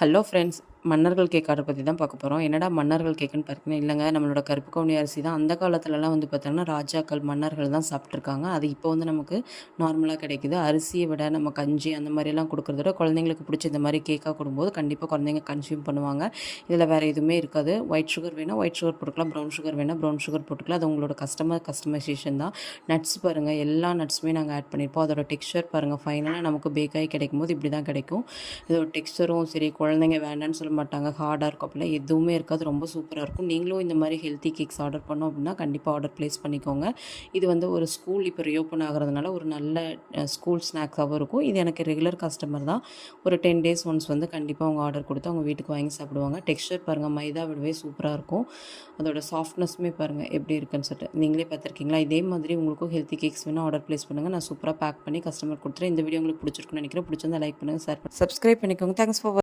Hello friends, மன்னர்கள் cake order பற்றி தான் பார்க்க போகிறோம். என்னடா மன்னர்கள் கேக்குன்னு பார்த்தீங்கன்னா, இல்லைங்க, நம்மளோட கருப்பு கவுனி அரிசி தான். அந்த காலத்துலலாம் வந்து பார்த்தோம்னா ராஜாக்கள், மன்னர்கள் தான் சாப்பிட்ருக்காங்க. அது இப்போ வந்து நமக்கு நார்மலாக கிடைக்குது. அரிசியை விட நம்ம கஞ்சி அந்த மாதிரிலாம் கொடுக்குறத விட குழந்தைங்களுக்கு பிடிச்ச இந்த மாதிரி கேக்காக கொடுக்கும்போது கண்டிப்பாக குழந்தைங்க கன்சியூம் பண்ணுவாங்க. இதில் வேறு எதுவுமே இருக்காது. ஒயிட் சுகர் வேணால் ஒயிட் சுகர் போட்டுக்கலாம், ப்ரௌன் சுகர் வேணால் ப்ரௌன் சுகர் போட்டுக்கலாம். அது உங்களோட கஸ்டமைசேஷன் தான். நட்ஸ் பாருங்கள், எல்லா நட்ஸுமே நாங்கள் ஆட் பண்ணியிருப்போம். அதோட டெக்ஸ்சர் பாருங்கள், ஃபைனலாக நமக்கு பேக்காகி கிடைக்கும் போது இப்படி தான் கிடைக்கும். இதோட டெக்ஸ்சரும் சரி, குழந்தைங்க வேண்டான்னு சொல்ல மாட்டாங்க, ஹார்டாக இருக்கும் அப்படிலாம் எதுவுமே இருக்காது. ரொம்ப சூப்பராக இருக்கும். நீங்களும் இந்த மாதிரி ஹெல்த்தி கேக்ஸ் ஆர்டர் பண்ணோம் அப்படின்னா கண்டிப்பாக ஆர்டர் ப்ளேஸ் பண்ணிக்கோங்க. இது வந்து ஒரு ஸ்கூல் இப்போ ரீஓப்பன் ஆகிறதுனால ஒரு நல்ல ஸ்கூல் ஸ்நாக்ஸாகவும் இருக்கும். இது எனக்கு ரெகுலர் கஸ்டமர் தான். ஒரு 10 days ஒன்ஸ் வந்து கண்டிப்பாக அவங்க ஆர்டர் கொடுத்து அவங்க வீட்டுக்கு வாங்கி சாப்பிடுவாங்க. டெக்ஸ்சர் பாருங்கள், மைதா விடவே சூப்பராக இருக்கும். அதோட சாஃப்ட்னஸ்மே பாருங்கள் எப்படி இருக்குன்னு சொல்லிட்டு நீங்களே பார்த்துருக்கீங்களா. இதே மாதிரி உங்களுக்கும் ஹெல்த்தி கேக்ஸ் வேணும், ஆர்டர் ப்ளேஸ் பண்ணுங்கள். நான் சூப்பராக பேக் பண்ணி கஸ்டமர் கொடுத்துறேன். இந்த வீடியோ உங்களுக்கு பிடிச்சிருக்குன்னு நினைக்கிறேன். பிடிச்சிருந்தா லைக் பண்ணுங்கள், ஷேர் பண்ணுங்கள், சப்ஸ்கிரைப் பண்ணிக்கோங்க. Thanks for